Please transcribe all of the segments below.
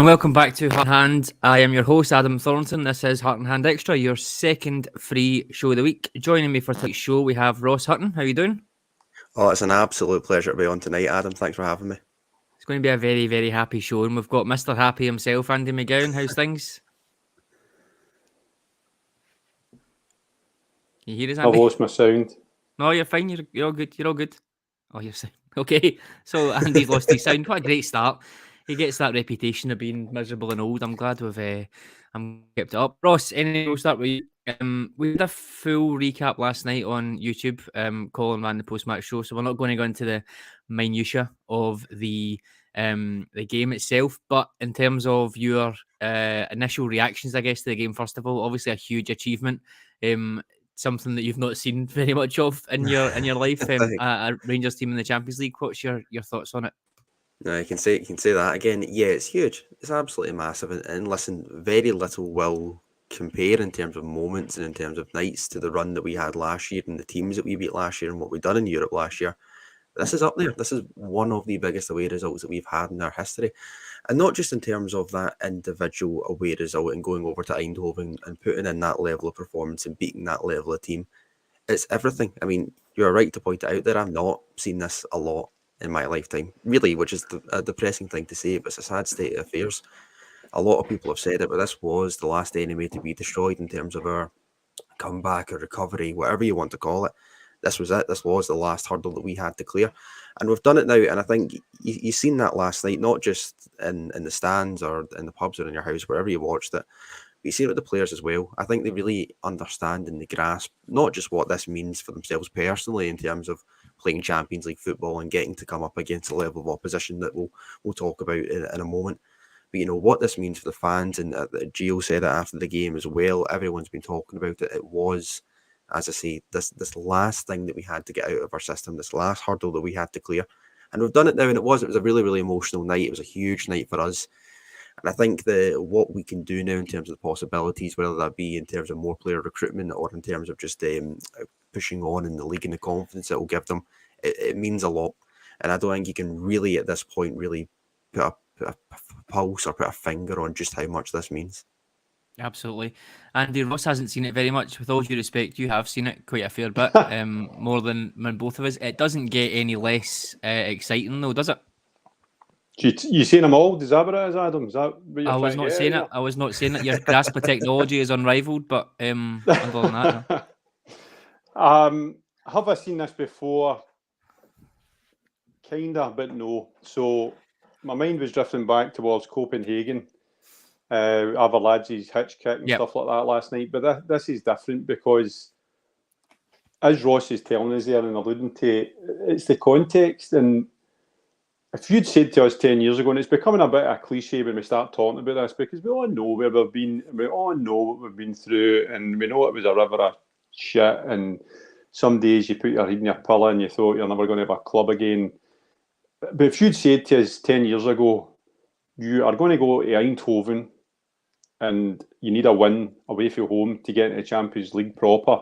And welcome back to Heart in Hand. I am your host, Adam Thornton. This is Heart in Hand Extra, your second free show of the week. Joining me for tonight's show, we have Ross Hutton. How are you doing? Oh, it's an absolute pleasure to be on tonight, Adam. Thanks for having me. It's going to be a very, very happy show. And we've got Mr. Happy himself, Andy McGowan. How's things? Can you hear us, Andy? I've lost my sound. No, you're fine. You're all good. You're all good. Oh, you're fine. Okay. So Andy's lost his sound. What a great start. He gets that reputation of being miserable and old. I'm glad we've kept it up. Ross, anyway, we'll start with you. We had a full recap last night on YouTube. Colin ran the post-match show, so we're not going to go into the minutiae of the game itself. But in terms of your initial reactions, I guess, to the game, first of all, obviously a huge achievement. Something that you've not seen very much of in your life. A Rangers team in the Champions League. What's your thoughts on it? No, you can say that again. Yeah, it's huge. It's absolutely massive. And listen, very little will compare in terms of moments and in terms of nights to the run that we had last year and the teams that we beat last year and what we've done in Europe last year. This is up there. This is one of the biggest away results that we've had in our history. And not just in terms of that individual away result and going over to Eindhoven and putting in that level of performance and beating that level of team. It's everything. I mean, you're right to point it out there. I've not seen this a lot in my lifetime, really, which is a depressing thing to say, but it's a sad state of affairs. A lot of people have said it, but this was the last enemy to be destroyed in terms of our comeback or recovery, whatever you want to call it. This was it. This was the last hurdle that we had to clear. And we've done it now. And I think you've seen that last night, not just in the stands or in the pubs or in your house, wherever you watched it. But you've seen it with the players as well. I think they really understand and they grasp not just what this means for themselves personally in terms of playing Champions League football and getting to come up against a level of opposition that we'll talk about in a moment. But, you know, what this means for the fans, and Gio said it after the game as well. Everyone's been talking about it. It was, as I say, this last thing that we had to get out of our system, this last hurdle that we had to clear. And we've done it now, and it was a really, really emotional night. It was a huge night for us. And I think what we can do now in terms of the possibilities, whether that be in terms of more player recruitment or in terms of just pushing on in the league and the confidence it will give them, it means a lot. And I don't think you can really, at this point, really put a pulse or put a finger on just how much this means. Absolutely. Andy, Ross hasn't seen it very much. With all due respect, you have seen it quite a fair bit, more than both of us. It doesn't get any less exciting, though, does it? You seen them all? Is that what it is, Adam? Is that what you're I was not saying it. I was not saying that your grasp of technology is unrivaled, but other than that, no. Have I seen this before? Kinda, but no. So my mind was drifting back towards Copenhagen. Other lads' hitch kick and stuff like that last night. But this is different because, as Ross is telling us there and alluding to, it's the context. And if you'd said to us 10 years ago, and it's becoming a bit of a cliche when we start talking about this, because we all know where we've been, and we all know what we've been through, and we know it was a river of shit, and some days you put your head in your pillow and you thought you're never going to have a club again. But if you'd said to us 10 years ago, you are going to go to Eindhoven and you need a win away from home to get into the Champions League proper,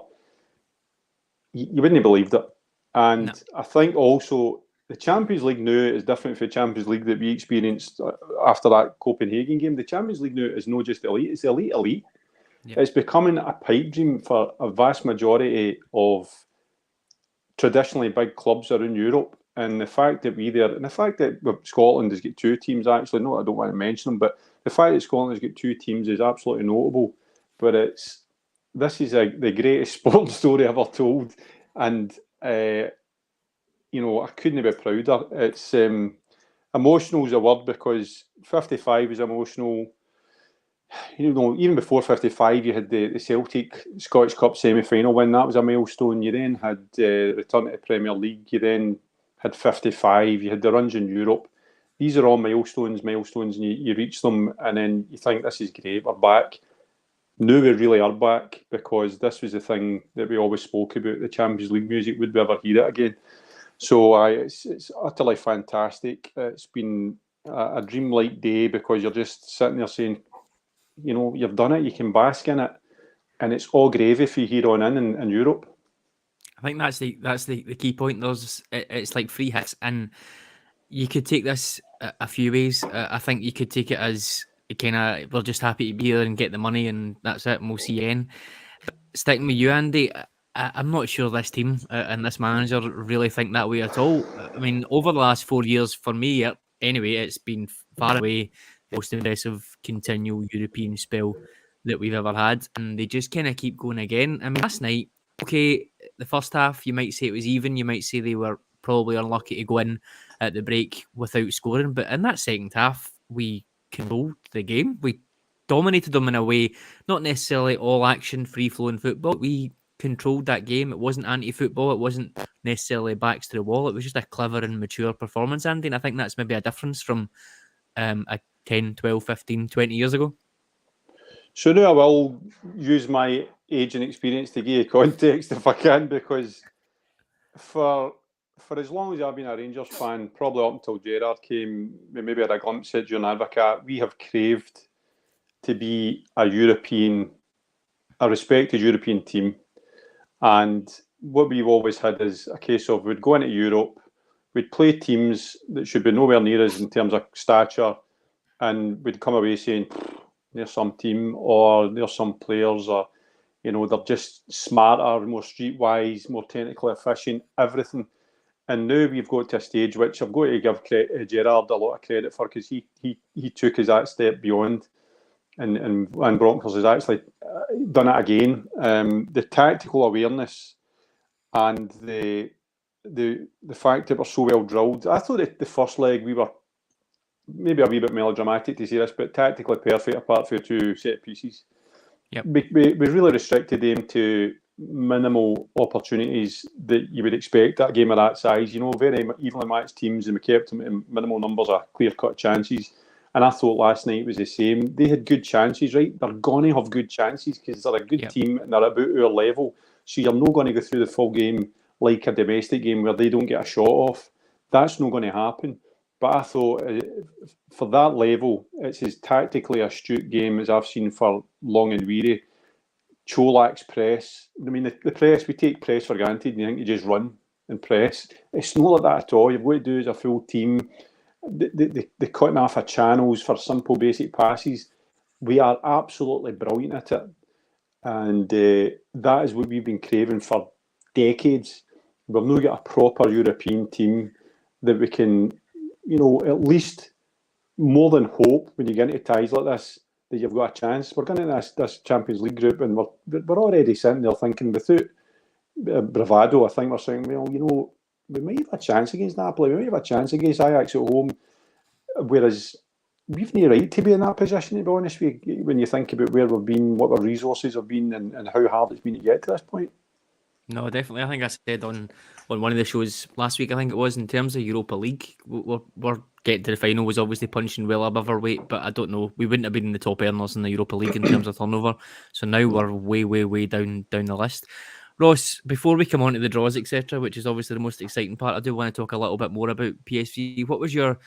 you wouldn't have believed it. And no. I think also the Champions League now is different from the Champions League that we experienced after that Copenhagen game. The Champions League now is not just elite, it's elite. Yep. It's becoming a pipe dream for a vast majority of traditionally big clubs around Europe. And the fact that Scotland has got two teams, actually, no, I don't want to mention them, but the fact that Scotland has got two teams is absolutely notable. But this is the greatest sporting story ever told. And, I couldn't be prouder. It's emotional is a word because 55 is emotional. Even before 55, you had the Celtic Scottish Cup semi-final win. That was a milestone. You then had return to the Premier League. You then had 55. You had the runs in Europe. These are all milestones, and you reach them, and then you think, this is great, we're back. Now we really are back, because this was the thing that we always spoke about, the Champions League music. Would we ever hear it again? So it's utterly fantastic. It's been a dreamlike day, because you're just sitting there saying, you've done it, you can bask in it, and it's all gravy for you here on in Europe. I think that's the key point. It's like free hits, and you could take this a few ways. I think you could take it as we're just happy to be here and get the money, and that's it, and we'll see you in. But sticking with you, Andy, I'm not sure this team and this manager really think that way at all. I mean, over the last 4 years, for me, anyway, it's been far away the most impressive continual European spell that we've ever had, and they just kind of keep going again. I mean, last night, okay, the first half, you might say it was even, you might say they were probably unlucky to go in at the break without scoring, but in that second half, we controlled the game. We dominated them in a way, not necessarily all action, free flowing football. We controlled that game. It wasn't anti-football. It wasn't necessarily backs to the wall. It was just a clever and mature performance, Andy. And I think that's maybe a difference from a 10, 12, 15, 20 years ago. So now I will use my age and experience to give you context if I can, because for as long as I've been a Rangers fan, probably up until Gerrard came, we maybe had a glimpse at during Advocat, we have craved to be a respected European team. And what we've always had is a case of we'd go into Europe, we'd play teams that should be nowhere near us in terms of stature, and we'd come away saying, there's some team, or there's some players, or, you know, they're just smarter, more streetwise, more technically efficient, everything. And now we've got to a stage which I've got to give Gerrard a lot of credit for, because he took us that step beyond. And Broncos has actually done it again. The tactical awareness and the fact that we're so well drilled. I thought that the first leg we were maybe a wee bit melodramatic to say this, but tactically perfect apart from 2 set pieces. Yep. We really restricted them to minimal opportunities that you would expect at a game of that size. You know, very evenly matched teams, and we kept them in minimal numbers of clear-cut chances. And I thought last night was the same. They had good chances, right? They're going to have good chances because they're a good team and they're about our level. So you're not going to go through the full game like a domestic game where they don't get a shot off. That's not going to happen. But I thought for that level, it's as tactically astute game as I've seen for long and weary. Cholak's press. I mean, the press, we take press for granted and you think you just run and press. It's not like that at all. You've got to do as a full team. The cutting off of channels for simple basic passes, we are absolutely brilliant at it, and that is what we've been craving for decades. We've not got a proper European team that we can, you know, at least more than hope when you get into ties like this that you've got a chance. We're going into this Champions League group and we're already sitting there thinking, without bravado, I think we're saying, well, you know, we might have a chance against Napoli, we might have a chance against Ajax at home, whereas we've no right to be in that position, to be honest with you, when you think about where we've been, what our resources have been, and how hard it's been to get to this point. No, definitely. I think I said on one of the shows last week, I think it was, in terms of Europa League, we're getting to the final was obviously punching well above our weight, but I don't know, we wouldn't have been in the top earners in the Europa League in terms of turnover. So now we're way down the list. Ross, before we come on to the draws, etc., which is obviously the most exciting part, I do want to talk a little bit more about PSV. What was your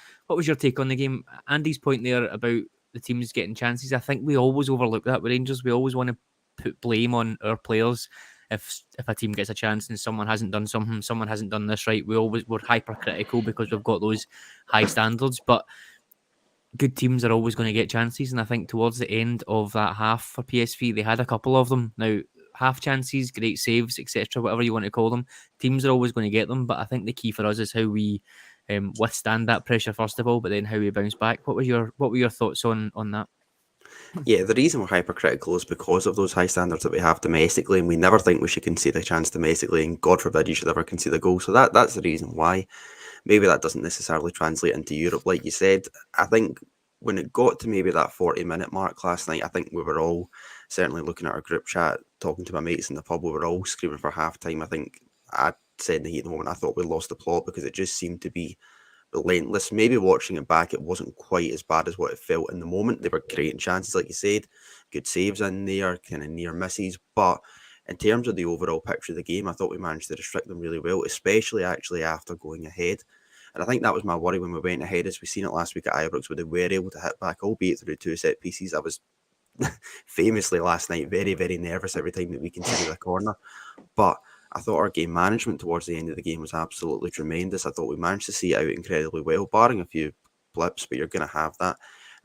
take on the game? Andy's point there about the teams getting chances. I think we always overlook that with Rangers. We always want to put blame on our players if a team gets a chance and someone hasn't done something, someone hasn't done this right. We're hypercritical because we've got those high standards, but good teams are always going to get chances, and I think towards the end of that half for PSV, they had a couple of them. Now, half chances, great saves, etc., whatever you want to call them, teams are always going to get them, but I think the key for us is how we withstand that pressure first of all, but then how we bounce back. What were your thoughts on that? Yeah, the reason we're hypercritical is because of those high standards that we have domestically, and we never think we should concede a chance domestically, and God forbid you should ever concede a goal. So that's the reason why. Maybe that doesn't necessarily translate into Europe, like you said. I think when it got to maybe that 40-minute mark last night, I think we were all certainly looking at our group chat, talking to my mates in the pub, we were all screaming for half-time. I think I said in the heat of the moment, I thought we lost the plot because it just seemed to be relentless. Maybe watching it back, it wasn't quite as bad as what it felt in the moment. They were creating chances, like you said, good saves in there, kind of near misses. But in terms of the overall picture of the game, I thought we managed to restrict them really well, especially actually after going ahead. And I think that was my worry when we went ahead, as we seen it last week at Ibrox, where they were able to hit back, albeit through 2 set pieces. I was famously last night very, very nervous every time that we conceded a corner. But I thought our game management towards the end of the game was absolutely tremendous. I thought we managed to see it out incredibly well, barring a few blips, but you're going to have that.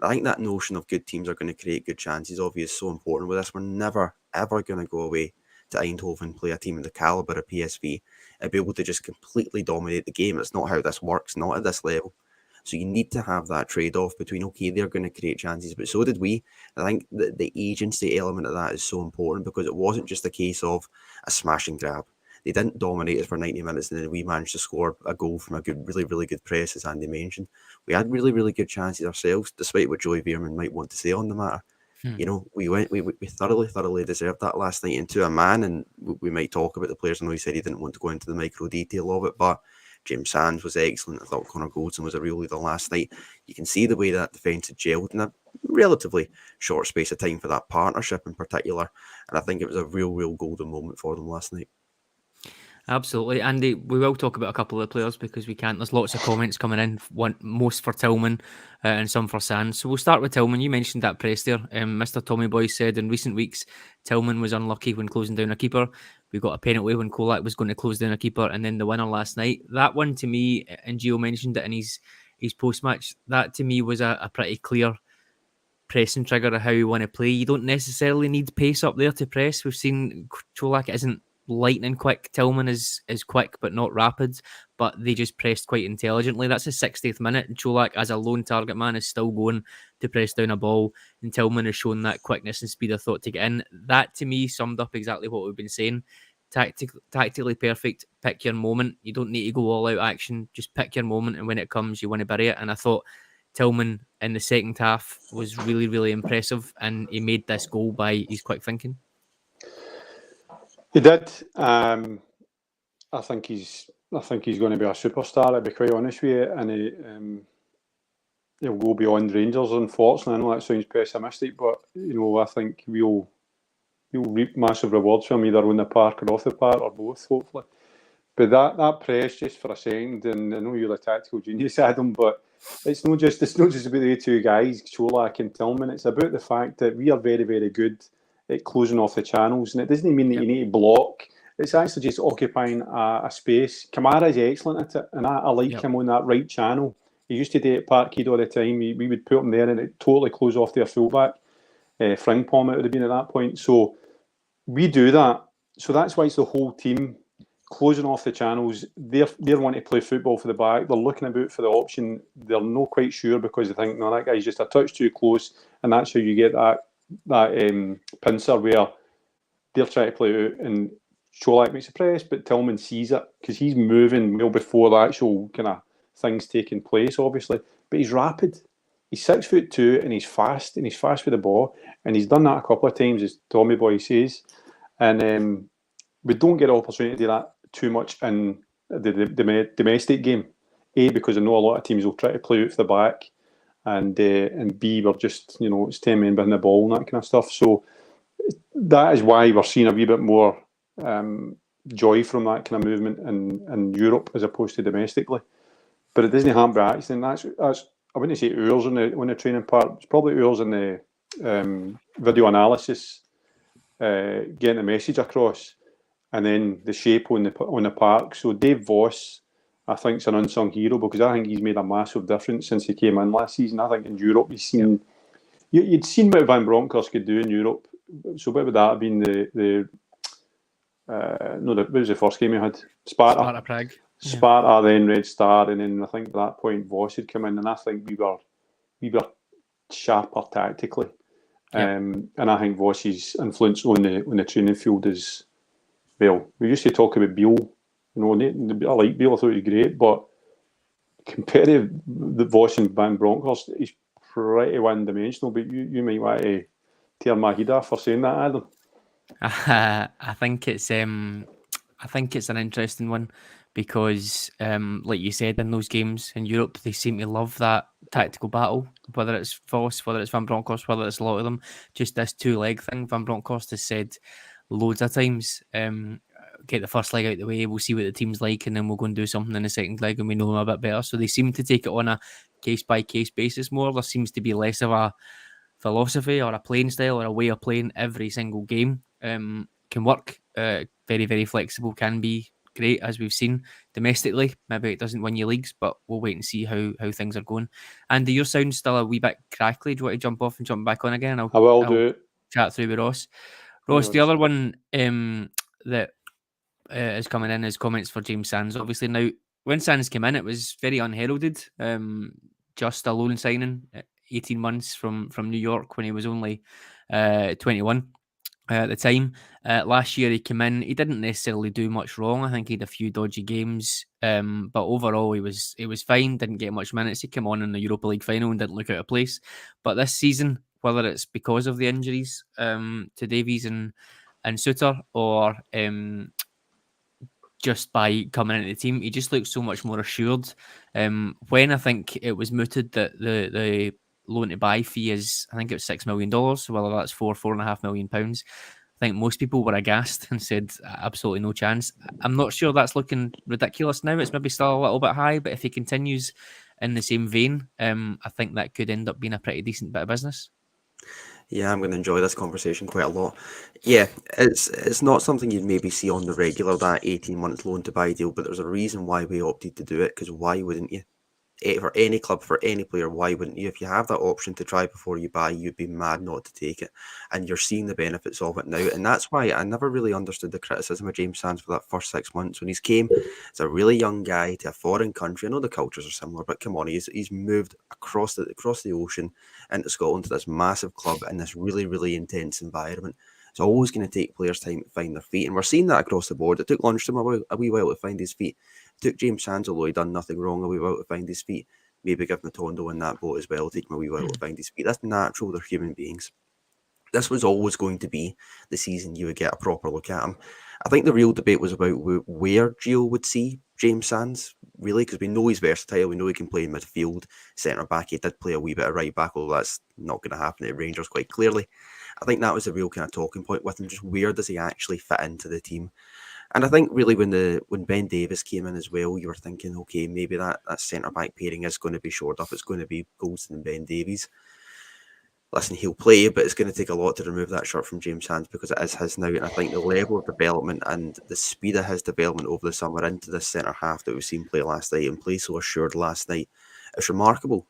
I think that notion of good teams are going to create good chances of you is so important with this. We're never, ever going to go away to Eindhoven, play a team of the calibre of PSV, and be able to just completely dominate the game. It's not how this works, not at this level. So you need to have that trade-off between, okay, they're going to create chances, but so did we. I think the agency element of that is so important, because it wasn't just a case of a smash and grab. They didn't dominate us for 90 minutes, and then we managed to score a goal from a good, really, really good press, as Andy mentioned. We had really, really good chances ourselves, despite what Joey Veerman might want to say on the matter. You know, we thoroughly deserved that last night, and to a man, and we might talk about the players. I know he said he didn't want to go into the micro detail of it, but James Sands was excellent. I thought Connor Goldson was a real leader last night. You can see the way that defence had gelled in a relatively short space of time for that partnership in particular, and I think it was a real golden moment for them last night. Absolutely, Andy. We will talk about a couple of the players because we can't. There's lots of comments coming in, most for Tillman and some for Sands. So we'll start with Tillman. You mentioned that press there. Mr. Tommy Boy said in recent weeks, Tillman was unlucky when closing down a keeper. We got a penalty when Kolak was going to close down a keeper, and then the winner last night. That one to me, and Gio mentioned it in his post-match, that to me was a pretty clear pressing trigger of how you want to play. You don't necessarily need pace up there to press. We've seen Kolak isn't lightning quick. Tillman is quick but not rapid, but they just pressed quite intelligently. That's the 60th minute, and Cholak as a lone target man is still going to press down a ball, and Tillman has shown that quickness and speed of thought to get in. That to me summed up exactly what we've been saying. Tactically perfect, pick your moment. You don't need to go all out action, just pick your moment, and when it comes you want to bury it. And I thought Tillman in the second half was really impressive, and he made this goal by his quick thinking. He did. I think he's going to be a superstar, to be quite honest with you, and he'll go beyond Rangers. Unfortunately, I know that sounds pessimistic, but I think we'll reap massive rewards from him, either on the park or off the park, or both, hopefully. But that press, just for a second, and I know you're the tactical genius, Adam, but it's not just about the two guys, Cholak and Tillman. It's about the fact that we are very good at closing off the channels, and it doesn't mean that you need to block. It's actually just occupying a space. Kamara is excellent at it, and I like him on that right channel. He used to do it at Parkhead all the time. We would put him there, and it totally close off their fullback. Frimpong it would have been at that point. So we do that. So that's why it's the whole team closing off the channels. They're wanting to play football for the back. They're looking about for the option. They're not quite sure because they think, no, that guy's just a touch too close, and that's how you get that pincer where they're trying to play out, and Cholak makes a press, but Tillman sees it because he's moving well before the actual kind of things taking place, obviously. But he's rapid. He's 6'2" and he's fast with the ball, and he's done that a couple of times, as Tommy Boy says. And we don't get an opportunity to do that too much in the domestic game. A, because I know a lot of teams will try to play out for the back. And B, we're just, it's 10 men behind the ball and that kind of stuff. So that is why we're seeing a wee bit more joy from that kind of movement in Europe as opposed to domestically. But it doesn't happen by accident. That's I wouldn't say hours on the training part. It's probably hours in the video analysis, getting the message across, and then the shape on the park. So Dave Voss, I think, is an unsung hero because I think he's made a massive difference since he came in last season. I think in Europe you'd seen what Van Bronckhorst could do in Europe. So what would that have been? What was the first game he had? Sparta Prague. Sparta, then Red Star, and then I think at that point Voss had come in, and I think we were sharper tactically. And I think Voss's influence on the training field is, well, we used to talk about Beale. I like Beale, I thought he was great, but compared to the Voss and Van Bronckhorst, he's pretty one-dimensional. But you might want to tear my head off for saying that, Adam. I think it's an interesting one because, like you said, in those games in Europe, they seem to love that tactical battle. Whether it's Voss, whether it's Van Bronckhorst, whether it's a lot of them, just this two-leg thing. Van Bronckhorst has said loads of times, get the first leg out the way, we'll see what the team's like, and then we'll go and do something in the second leg and we know them a bit better. So they seem to take it on a case-by-case basis more. There seems to be less of a philosophy or a playing style or a way of playing every single game. Can work, very flexible, can be great, as we've seen domestically. Maybe it doesn't win you leagues, but we'll wait and see how things are going. Andy, your sound's still a wee bit crackly. Do you want to jump off and jump back on again? I will I'll do it. chat through with Ross. No Ross, the worries. other one that is coming in is comments for James Sands. Obviously, now when Sands came in, it was very unheralded. Just a loan signing, 18 months from New York when he was only 21 at the time. Last year he came in. He didn't necessarily do much wrong. I think he had a few dodgy games, but overall he was fine. Didn't get much minutes. He came on in the Europa League final and didn't look out of place. But this season, whether it's because of the injuries to Davies and Suter, or just by coming into the team, he just looks so much more assured. When I think it was mooted that the loan to buy fee is, I think it was $6 million, so whether that's £4.5 million, I think most people were aghast and said absolutely no chance. I'm not sure that's looking ridiculous now. It's maybe still a little bit high, but if he continues in the same vein, I think that could end up being a pretty decent bit of business. Yeah, I'm going to enjoy this conversation quite a lot. Yeah, it's not something you'd maybe see on the regular, that 18 months loan to buy deal, but there's a reason why we opted to do it, because why wouldn't you? For any club, for any player, why wouldn't you? If you have that option to try before you buy, you'd be mad not to take it. And you're seeing the benefits of it now. And that's why I never really understood the criticism of James Sands for that first 6 months. When he's came as a really young guy to a foreign country, I know the cultures are similar, but come on, he's moved across the ocean into Scotland to this massive club in this really, really intense environment. It's always going to take players time to find their feet. And we're seeing that across the board. It took Lundstram a wee while to find his feet. Took James Sands, although he done nothing wrong, a wee while to find his feet. Maybe give Matondo in that boat as well, take him a wee while to find his feet. That's natural, they're human beings. This was always going to be the season you would get a proper look at him. I think the real debate was about where Gio would see James Sands, really, because we know he's versatile, we know he can play in midfield, centre-back. He did play a wee bit of right-back, although that's not going to happen at Rangers quite clearly. I think that was the real kind of talking point with him, just where does he actually fit into the team? And I think really when Ben Davies came in as well, you were thinking, okay, maybe that centre-back pairing is going to be shored up. It's going to be Goldson and Ben Davies. Listen, he'll play, but it's going to take a lot to remove that shirt from James Sands because it is his now. And I think the level of development and the speed of his development over the summer into the centre-half that we've seen play last night and play so assured last night, it's remarkable.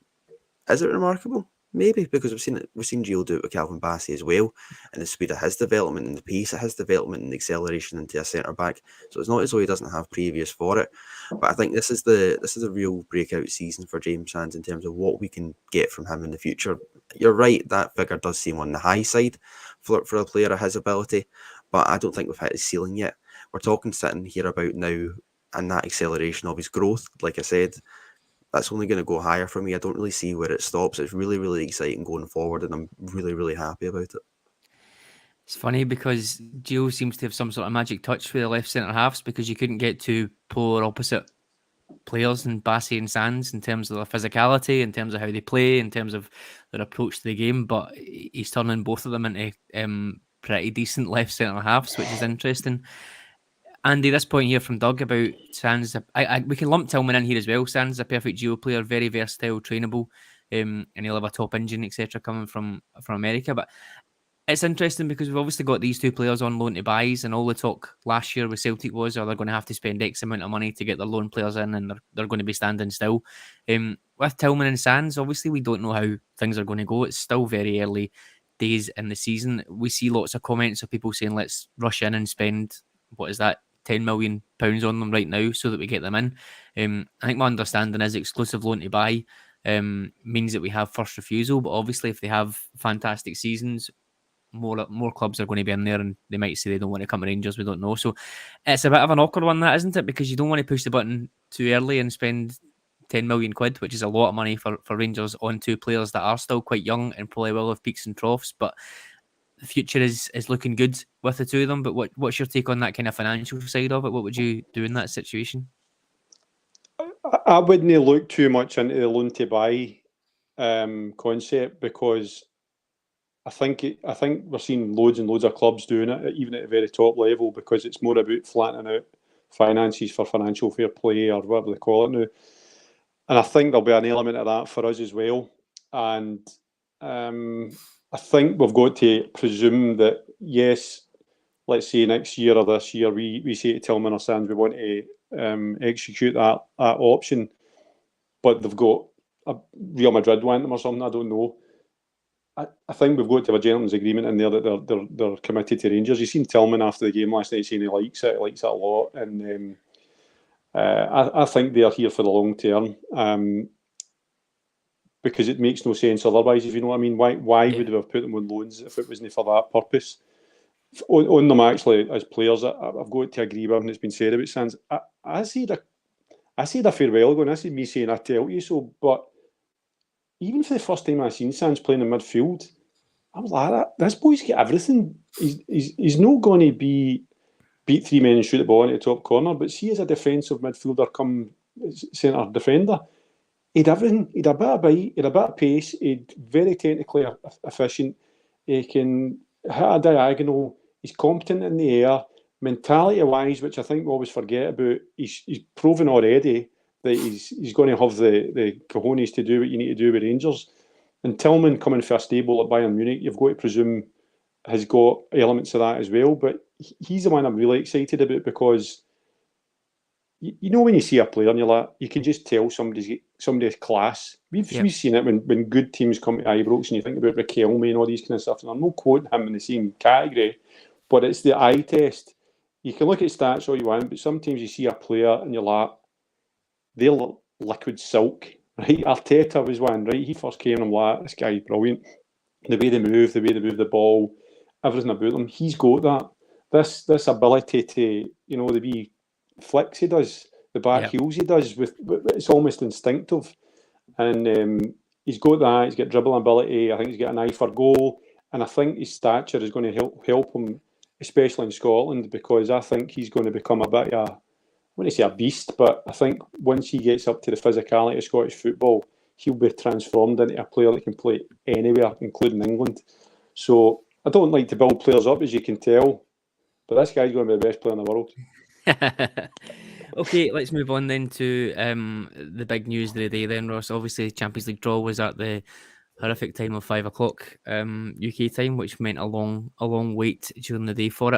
Is it remarkable? Maybe, because we've seen Gio do it with Calvin Bassey as well, and the speed of his development and the pace of his development and the acceleration into a centre back. So it's not as though he doesn't have previous for it. But I think this is a real breakout season for James Sands in terms of what we can get from him in the future. You're right, that figure does seem on the high side for a player of his ability, but I don't think we've hit his ceiling yet. We're talking sitting here about now and that acceleration of his growth, like I said. That's only going to go higher for me. I don't really see where it stops. It's really, really exciting going forward, and I'm really, really happy about it. It's funny because Gio seems to have some sort of magic touch for the left centre halves because you couldn't get two polar opposite players in Bassey and Sands in terms of their physicality, in terms of how they play, in terms of their approach to the game. But he's turning both of them into pretty decent left centre halves, which is interesting. Andy, this point here from Doug about Sands, we can lump Tillman in here as well. Sands is a perfect Gio player, very versatile, trainable, and he'll have a top engine, etc., coming from America. But it's interesting because we've obviously got these two players on loan to buys, and all the talk last year with Celtic was, they're going to have to spend X amount of money to get their loan players in, and they're going to be standing still. With Tillman and Sands, obviously we don't know how things are going to go. It's still very early days in the season. We see lots of comments of people saying, let's rush in and spend, what is that, £10 million on them right now so that we get them in. I think my understanding is exclusive loan to buy means that we have first refusal, but obviously if they have fantastic seasons, more clubs are going to be in there, and they might say they don't want to come to Rangers. We don't know. So it's a bit of an awkward one, that, isn't it? Because you don't want to push the button too early and spend 10 million quid, which is a lot of money for Rangers, on two players that are still quite young and probably will have peaks and troughs. But the future is looking good with the two of them. But what's your take on that kind of financial side of it? What would you do in that situation? I wouldn't look too much into the loan to buy concept, because I think we're seeing loads and loads of clubs doing it, even at a very top level, because it's more about flattening out finances for financial fair play or whatever they call it now. And I think there'll be an element of that for us as well. And I think we've got to presume that, yes, let's say next year or this year, we say to Tillman or Sands we want to execute that option, but they've got a Real Madrid want them or something, I don't know. I think we've got to have a gentleman's agreement in there that they're committed to Rangers. You've seen Tillman after the game last night saying he likes it a lot, and I think they're here for the long term, because it makes no sense otherwise, if you know what I mean. Why would we have put them on loans if it wasn't for that purpose? On them actually as players, I've got to agree with everything that's been said about Sands. I said a farewell ago, and this is me saying I tell you so, but even for the first time I seen Sands playing in midfield, I was like, this boy's got everything. He's not going to beat 3 men and shoot the ball into the top corner, but see, as a defensive midfielder come centre defender, he'd everything. He'd a bit of bite, he'd a bit of pace, he'd very technically efficient, he can hit a diagonal, he's competent in the air, mentality-wise, which I think we always forget about, he's proven already that he's going to have the cojones to do what you need to do with Rangers. And Tillman coming for a stable at Bayern Munich, you've got to presume has got elements of that as well. But he's the one I'm really excited about, because you know when you see a player and you're like, you can just tell somebody's class. We've seen it when good teams come to Ibrox, and you think about Riquelme and all these kind of stuff. And I'm not quoting him in the same category, but it's the eye test. You can look at stats all you want, but sometimes you see a player and you're like, they're liquid silk, right? Arteta was one, right? He first came and I'm like, this guy's brilliant. The way they move the ball, everything about them. He's got that. This ability to, the wee flicks he does, the back heels he does, it's almost instinctive. And he's got that. He's got dribbling ability. I think he's got an eye for goal. And I think his stature is going to help him, especially in Scotland, because I think he's going to become a bit of I wouldn't say a beast, but I think once he gets up to the physicality of Scottish football, he'll be transformed into a player that can play anywhere, including England. So I don't like to build players up, as you can tell, but this guy's going to be the best player in the world. Okay, let's move on then to the big news of the day then, Ross. Obviously, the Champions League draw was at the horrific time of 5 o'clock UK time, which meant a long wait during the day for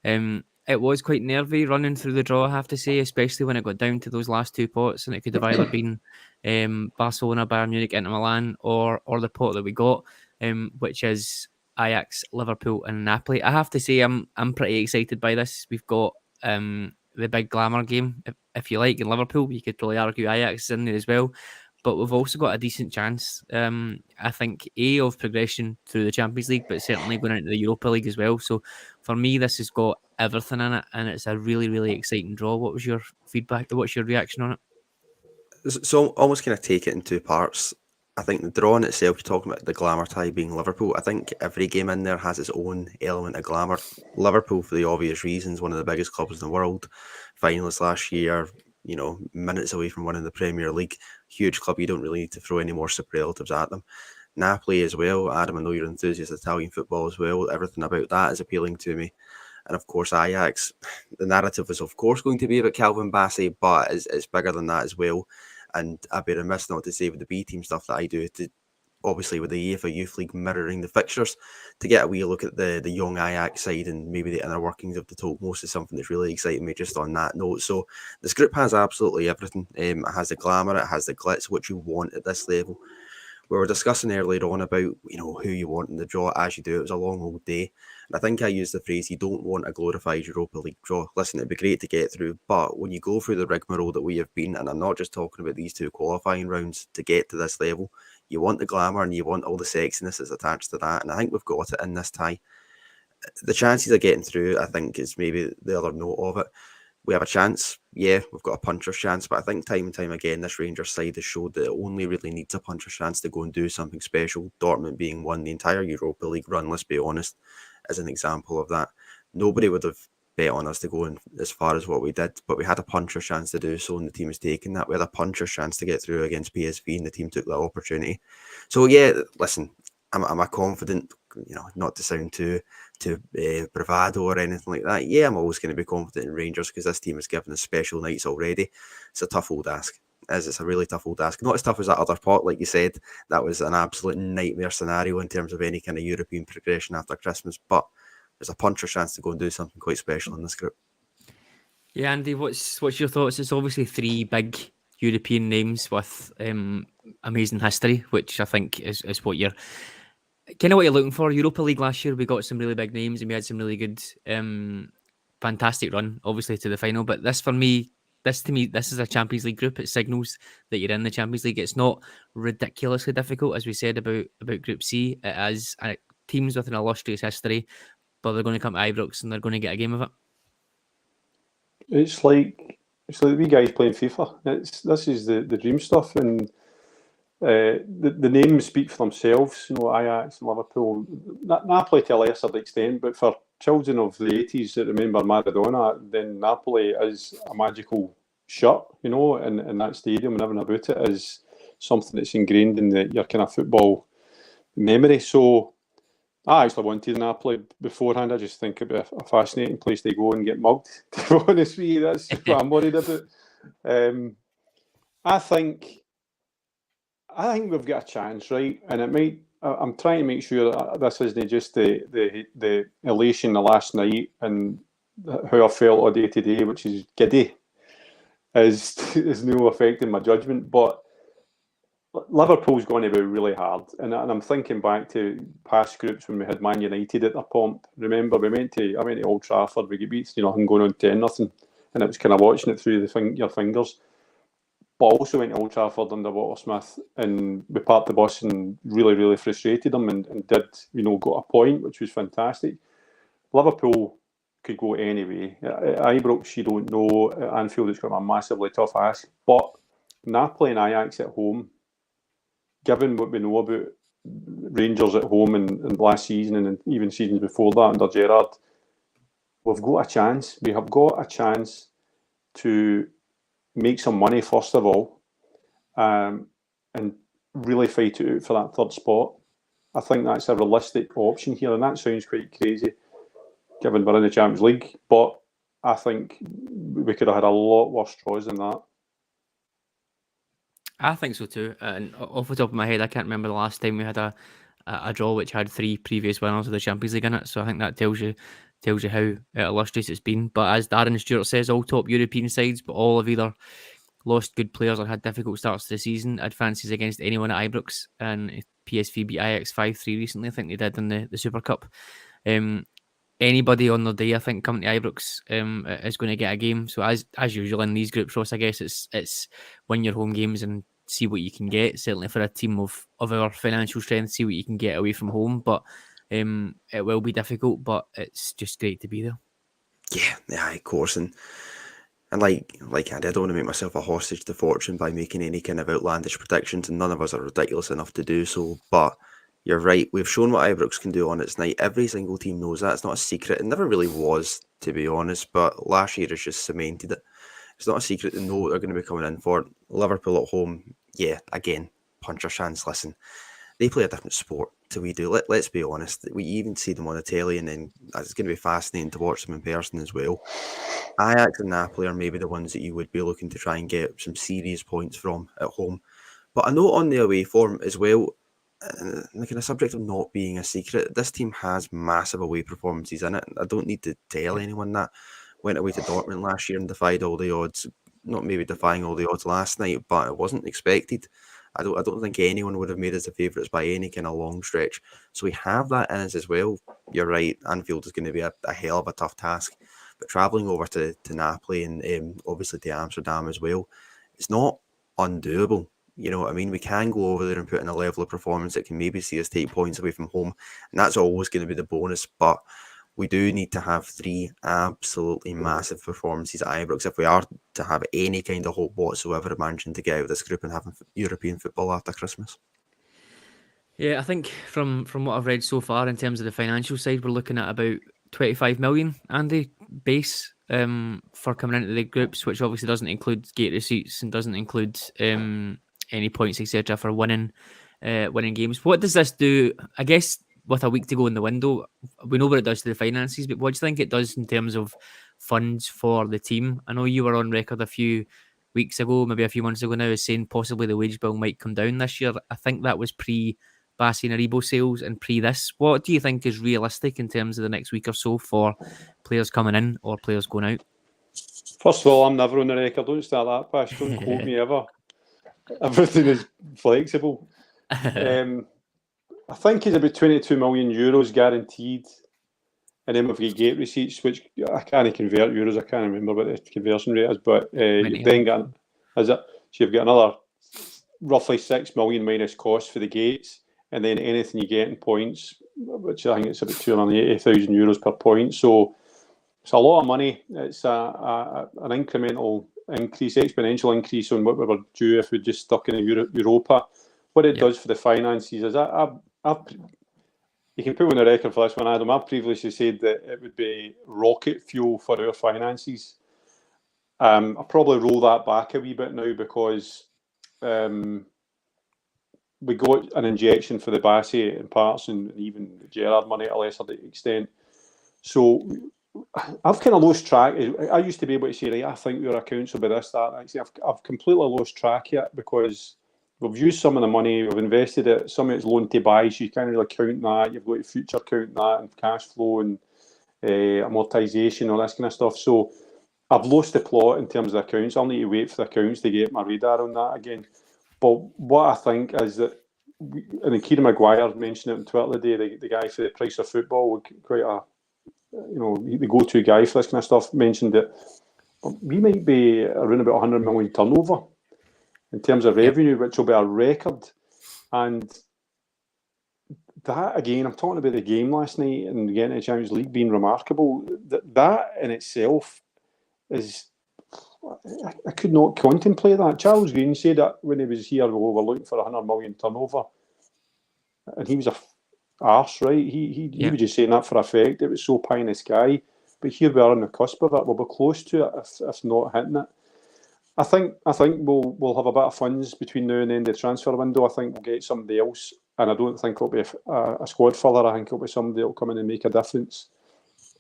it. It was quite nervy running through the draw, I have to say, especially when it got down to those last two pots, and it could have either been Barcelona, Bayern Munich, Inter Milan, or the pot that we got, which is Ajax, Liverpool, and Napoli. I have to say, I'm pretty excited by this. We've got the big glamour game, if you like, in Liverpool. You could probably argue Ajax is in there as well. But we've also got a decent chance, I think, of progression through the Champions League, but certainly going into the Europa League as well. So for me, this has got everything in it, and it's a really, really exciting draw. What was your feedback? What's your reaction on it? So almost kind of take it in two parts. I think the draw in itself, you're talking about the glamour tie being Liverpool. I think every game in there has its own element of glamour. Liverpool, for the obvious reasons, one of the biggest clubs in the world, finalists last year, minutes away from winning the Premier League. Huge club, you don't really need to throw any more superlatives at them. Napoli as well. Adam, I know you're an enthusiast of Italian football as well. Everything about that is appealing to me. And of course, Ajax. The narrative is of course going to be about Calvin Bassey, but it's bigger than that as well. And I'd be remiss not to say with the B team stuff that I do, obviously with the UEFA Youth League mirroring the fixtures, to get a wee look at the young Ajax side and maybe the inner workings of the topmost is something that's really exciting me just on that note. So this group has absolutely everything. It has the glamour, it has the glitz, which you want at this level. We were discussing earlier on about, who you want in the draw as you do. It was a long old day. And I think I used the phrase, you don't want a glorified Europa League draw. Listen, it'd be great to get through, but when you go through the rigmarole that we have been, and I'm not just talking about these two qualifying rounds, to get to this level, you want the glamour and you want all the sexiness that's attached to that. And I think we've got it in this tie. The chances of getting through, I think, is maybe the other note of it. We have a chance. Yeah, we've got a puncher's chance, but I think time and time again, this Rangers side has showed that it only really needs a puncher's chance to go and do something special. Dortmund being one, the entire Europa League run, let's be honest, is an example of that. Nobody would have bet on us to go in as far as what we did, but we had a puncher's chance to do so, and the team has taken that. We had a puncher's chance to get through against PSV, and the team took that opportunity. So yeah, listen, I'm a confident, not to sound too bravado or anything like that. Yeah, I'm always going to be confident in Rangers because this team has given us special nights already. It's a tough old ask. It's a really tough old ask. Not as tough as that other pot, like you said. That was an absolute nightmare scenario in terms of any kind of European progression after Christmas. But there's a puncher's chance to go and do something quite special in this group. Yeah, Andy, what's your thoughts? It's obviously 3 big European names with amazing history, which I think is what you're looking for. Europa League last year, we got some really big names and we had some really good, fantastic run, obviously, to the final. But this, for me, this is a Champions League group. It signals that you're in the Champions League. It's not ridiculously difficult, as we said about Group C. It is teams with an illustrious history, but they're going to come to Ibrox and they're going to get a game of it. It's like we guys playing FIFA. This is the dream stuff, and the names speak for themselves. You know, Ajax, Liverpool, Napoli to a lesser extent, but for children of the 80s that remember Maradona, then Napoli is a magical shot. You know, in that stadium and everything about it is something that's ingrained in your kind of football memory. So I actually wanted Napoli beforehand. I just think it'd be a fascinating place to go and get mugged. To be honest with you, that's what I'm worried about. I think we've got a chance, right? And it might. I'm trying to make sure that this isn't just the elation the last night and how I felt all day today, which is giddy, is no affecting my judgment, but Liverpool's going to be really hard, and I'm thinking back to past groups when we had Man United at the pomp. Remember, I went to Old Trafford, we got beat 3-0 going on 10-0, and it was kind of watching it through your fingers. But I also went to Old Trafford under Watersmith, and we parked the bus and really, really frustrated them, and did got a point, which was fantastic. Liverpool could go anyway. At Ibrox, you don't know. At Anfield, it's going to be a massively tough ask. But Napoli and Ajax at home, given what we know about Rangers at home and last season and even seasons before that under Gerrard, we've got a chance. We have got a chance to make some money, first of all, and really fight it out for that third spot. I think that's a realistic option here, and that sounds quite crazy, given we're in the Champions League, but I think we could have had a lot worse draws than that. I think so too. And off the top of my head, I can't remember the last time we had a draw which had 3 previous winners of the Champions League in it. So I think that tells you how illustrious it's been. But as Darren Stewart says, all top European sides, but all have either lost good players or had difficult starts to the season. Advances against anyone at Ibrox, and PSV beat Ajax 5-3 recently. I think they did in the Super Cup. Anybody on their day, I think, coming to Ibrox is going to get a game. So as usual in these groups, Ross, I guess it's win your home games and see what you can get. Certainly for a team of our financial strength, see what you can get away from home. But it will be difficult, but it's just great to be there. Yeah, of course. And like Andy, I don't want to make myself a hostage to fortune by making any kind of outlandish predictions, and none of us are ridiculous enough to do so. But you're right. We've shown what Ibrox can do on its night. Every single team knows that. It's not a secret. It never really was, to be honest. But last year has just cemented it. It's not a secret to know what they're going to be coming in for. Liverpool at home, yeah, again, puncher's chance. Listen, they play a different sport to we do. Let's be honest. We even see them on the telly, and then it's going to be fascinating to watch them in person as well. Ajax and Napoli are maybe the ones that you would be looking to try and get some serious points from at home. But a note on the away form as well, the kind of subject of not being a secret, this team has massive away performances in it. I don't need to tell anyone that. Went away to Dortmund last year and defied all the odds. Not maybe defying all the odds last night, but it wasn't expected. I don't think anyone would have made us the favourites by any kind of long stretch. So we have that in us as well. You're right, Anfield is going to be a hell of a tough task. But travelling over to Napoli and obviously to Amsterdam as well, it's not undoable. You know what I mean? We can go over there and put in a level of performance that can maybe see us take points away from home. And that's always going to be the bonus. But we do need to have 3 absolutely massive performances at Ibrox if we are to have any kind of hope whatsoever of managing to get out of this group and having European football after Christmas. Yeah, I think from what I've read so far in terms of the financial side, we're looking at about 25 million, Andy, base for coming into the groups, which obviously doesn't include gate receipts and doesn't include any points, etc., for winning games. What does this do? I guess with a week to go in the window, we know what it does to the finances, but what do you think it does in terms of funds for the team? I know you were on record a few weeks ago, maybe a few months ago now, as saying possibly the wage bill might come down this year. I think that was pre Bassi and Aribo sales and pre this. What do you think is realistic in terms of the next week or so for players coming in or players going out? First of all, I'm never on the record. Don't start that, Pash. Don't quote me ever. Everything is flexible. I think it's about €22 million guaranteed. And then we've got gate receipts, which I can't convert euros. I can't remember what the conversion rate is. But you've then got, so you've got another roughly 6 million minus costs for the gates. And then anything you get in points, which I think it's about €280,000 per point. So it's a lot of money. It's an incremental increase, exponential increase on what we were due if we just stuck in Europa. What it does for the finances is you can put on the record for this one, Adam. I've previously said that it would be rocket fuel for our finances. I'll probably roll that back a wee bit now because we got an injection for the Bassi and parts and even the Gerrard money to a lesser extent. So I've kind of lost track. I used to be able to say, right, I think your accounts will be this, that. Actually, I've completely lost track yet because we've used some of the money, we've invested it, some of it's loan to buy, so you can't really count that. You've got to future count that and cash flow and amortisation, all this kind of stuff. So I've lost the plot in terms of the accounts. I'll need to wait for the accounts to get my radar on that again. But what I think is that, and Kieran Maguire mentioned it on Twitter today, the guy for the price of football, quite a, the go-to guy for this kind of stuff, mentioned that we might be around about 100 million turnover in terms of revenue, which will be a record. And that, again, I'm talking about the game last night and getting the Champions League being remarkable. That in itself is, I could not contemplate that. Charles Green said that when he was here, we were looking for 100 million turnover. And he was a arse, right? He was just saying that for effect. It was so pie in the sky. But here we are on the cusp of it. We'll be close to it if not hitting it. I think we'll have a bit of funds between now and the end of the transfer window. I think we'll get somebody else, and I don't think it'll be a squad filler. I think it'll be somebody that'll come in and make a difference.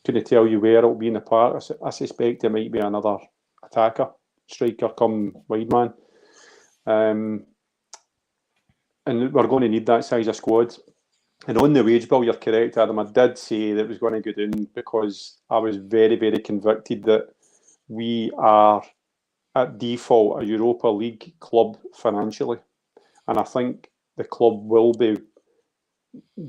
Couldn't tell you where it'll be in the park. I suspect it might be another attacker, striker, come wide man. And we're going to need that size of squad. And on the wage bill, you're correct, Adam. I did say that it was going to go down because I was very, very convicted that we are at default a Europa League club financially. And I think the club will be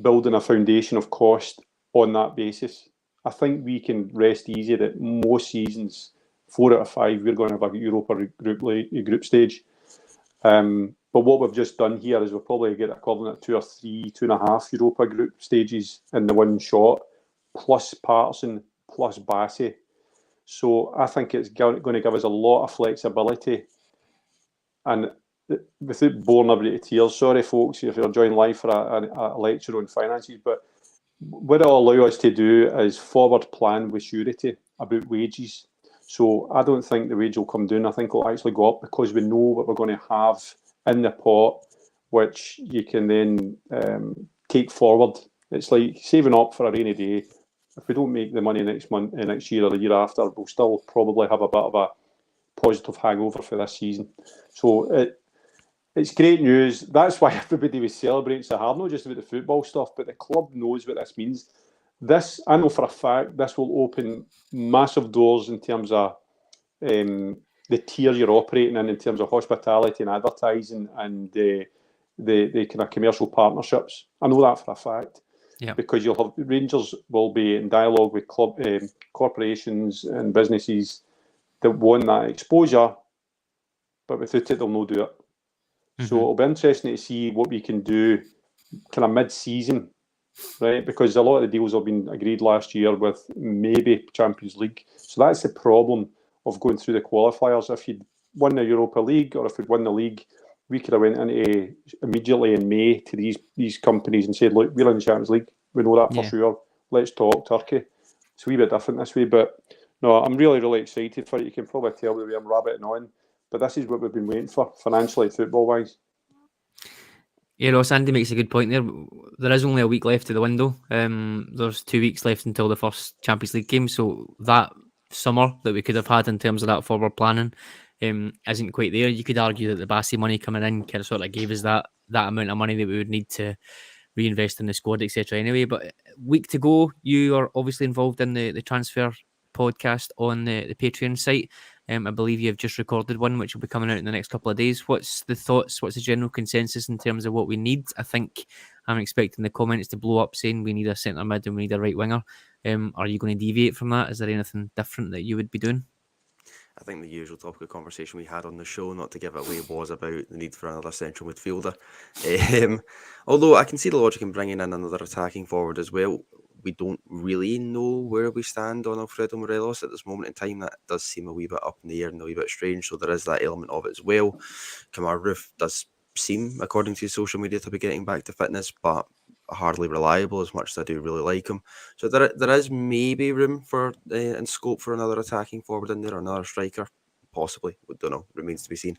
building a foundation of cost on that basis. I think we can rest easy that most seasons, 4 out of 5, we're going to have a Europa group stage. But what we've just done here is we'll probably get equivalent of 2 or 3, 2.5 Europa group stages in the one shot, plus Patterson, plus Bassi. So I think it's going to give us a lot of flexibility. And without boring everybody to tears, sorry folks if you're joining live for a lecture on finances, but what it'll allow us to do is forward plan with surety about wages. So I don't think the wage will come down. I think it'll actually go up because we know what we're going to have in the pot, which you can then take forward. It's like saving up for a rainy day. If we don't make the money next year or the year after, we'll still probably have a bit of a positive hangover for this season. So it's great news. That's why everybody was celebrating so hard, not just about the football stuff, but the club knows what this means. This, I know for a fact, this will open massive doors in terms of the tier you're operating in terms of hospitality and advertising and the kind of commercial partnerships. I know that for a fact. Yeah. Because you'll have Rangers will be in dialogue with club corporations and businesses that want that exposure, but without it, they'll not do it. Mm-hmm. So it'll be interesting to see what we can do kind of mid-season, right? Because a lot of the deals have been agreed last year with maybe Champions League. So that's the problem of going through the qualifiers. If you'd won the Europa League or if we'd won the league, we could have went into immediately in May to these companies and said, look, we're in the Champions League. We know that for sure. Let's talk Turkey. It's a wee bit different this way. But no, I'm really, really excited for it. You can probably tell the way I'm rabbiting on. But this is what we've been waiting for, financially, football-wise. Yeah, Ross, Andy makes a good point there. There is only a week left of the window. There's 2 weeks left until the first Champions League game. So that summer that we could have had in terms of that forward planning isn't quite there. You could argue that the Bassi money coming in kind of sort of gave us that amount of money that we would need to reinvest in the squad, etc. Anyway, but week to go, you are obviously involved in the transfer podcast on the Patreon site. I believe you have just recorded one, which will be coming out in the next couple of days. What's the thoughts? What's the general consensus in terms of what we need? I think I'm expecting the comments to blow up saying we need a centre mid and we need a right winger. Are you going to deviate from that? Is there anything different that you would be doing? I think the usual topic of conversation we had on the show, not to give it away, was about the need for another central midfielder. Although I can see the logic in bringing in another attacking forward as well. We don't really know where we stand on Alfredo Morelos at this moment in time. That does seem a wee bit up in the air and a wee bit strange, so there is that element of it as well. Kamar Roof does seem, according to social media, to be getting back to fitness, but hardly reliable as much as I do really like him. So there is maybe room for and scope for another attacking forward in there, or another striker, possibly. We don't know, remains to be seen.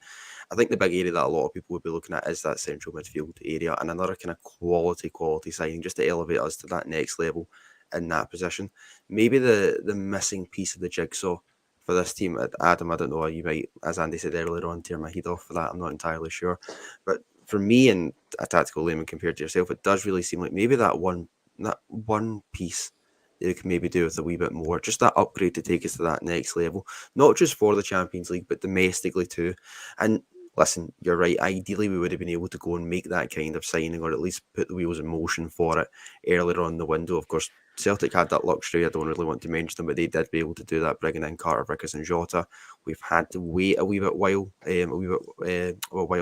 I think the big area that a lot of people would be looking at is that central midfield area, and another kind of quality signing just to elevate us to that next level in that position. Maybe the missing piece of the jigsaw for this team, Adam, I don't know, you might, as Andy said earlier on, tear my head off for that, I'm not entirely sure. But for me, and a tactical layman compared to yourself, it does really seem like maybe that one piece that you can maybe do with a wee bit more, just that upgrade to take us to that next level, not just for the Champions League, but domestically too. And listen, you're right, ideally we would have been able to go and make that kind of signing, or at least put the wheels in motion for it earlier on in the window. Of course, Celtic had that luxury. I don't really want to mention them, but they did be able to do that, bringing in Carter Vickers and Jota. We've had to wait a while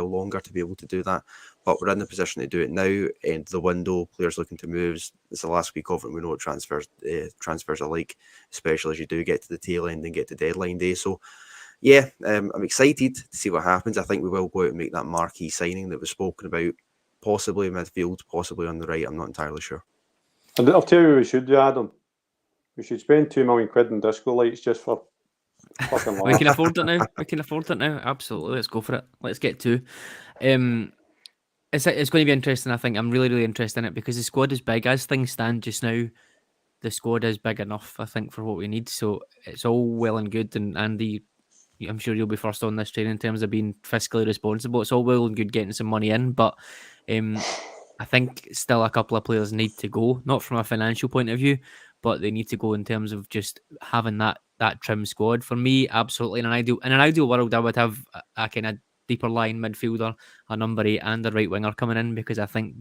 longer to be able to do that, but we're in the position to do it now. And the window, players looking to move. It's the last week of it. We know what transfers are like, especially as you do get to the tail end and get to deadline day. So, yeah, I'm excited to see what happens. I think we will go out and make that marquee signing that was spoken about, possibly midfield, possibly on the right. I'm not entirely sure. I'll tell you what we should do, Adam. We should spend £2 million in disco lights just for fucking laughs. We can afford it now. Absolutely. Let's go for it. Let's get to. It's going to be interesting. I think I'm really interested in it because the squad is big. As things stand just now, the squad is big enough, I think, for what we need. So it's all well and good. And Andy, I'm sure you'll be first on this train in terms of being fiscally responsible. It's all well and good getting some money in, but I think still a couple of players need to go, not from a financial point of view, but they need to go in terms of just having that trim squad. For me, absolutely. In an ideal world, I would have a kind of deeper line midfielder, a number 8 and a right winger coming in, because I think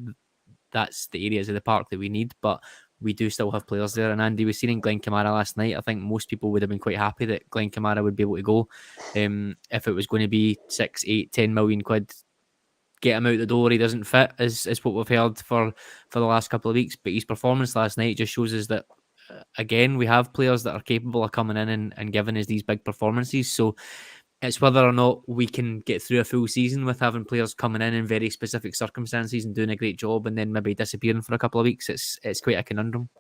that's the areas of the park that we need. But we do still have players there. And Andy, we've seen in Glenn Kamara last night. I think most people would have been quite happy that Glenn Kamara would be able to go. If it was going to be 6, 8, 10 million quid, get him out the door, he doesn't fit, is what we've heard for the last couple of weeks. But his performance last night just shows us that, again, we have players that are capable of coming in and giving us these big performances. So it's whether or not we can get through a full season with having players coming in very specific circumstances and doing a great job and then maybe disappearing for a couple of weeks. It's quite a conundrum.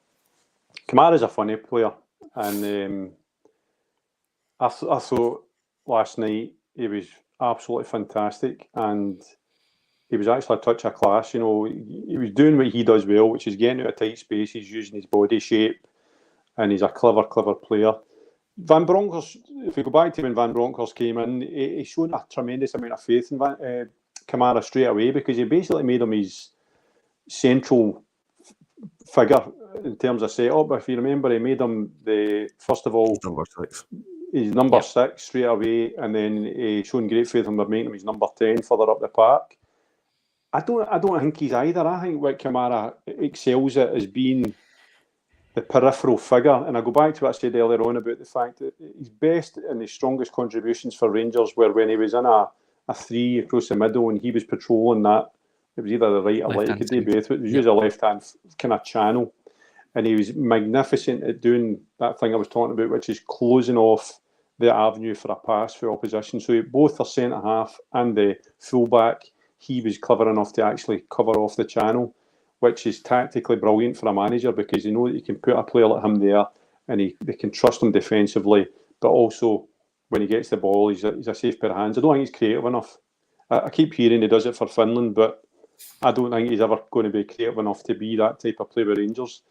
Kamara's a funny player, and I thought last night he was absolutely fantastic, and he was actually a touch of class. You know, he was doing what he does well, which is getting out of tight spaces, using his body shape, and he's a clever player. Van Bronckhorst, if we go back to when Van Bronckhorst came in, he showed a tremendous amount of faith in Kamara straight away, because he basically made him his central figure in terms of setup. If you remember, he made him Number 6. He's number 6 straight away, and then he shown great faith in making him his number 10 further up the park. I don't think he's either. I think what Kamara excels at is being the peripheral figure. And I go back to what I said earlier on about the fact that his best and his strongest contributions for Rangers were when he was in a 3 across the middle and he was patrolling that. It was either the right or left. He could do both. It was usually a left-hand kind of channel. And he was magnificent at doing that thing I was talking about, which is closing off the avenue for a pass for opposition. So both the centre-half and the full-back, he was clever enough to actually cover off the channel, which is tactically brilliant for a manager, because you know that you can put a player like him there and they can trust him defensively, but also when he gets the ball, he's a safe pair of hands. I don't think he's creative enough. I keep hearing he does it for Finland, but I don't think he's ever going to be creative enough to be that type of player with Rangers.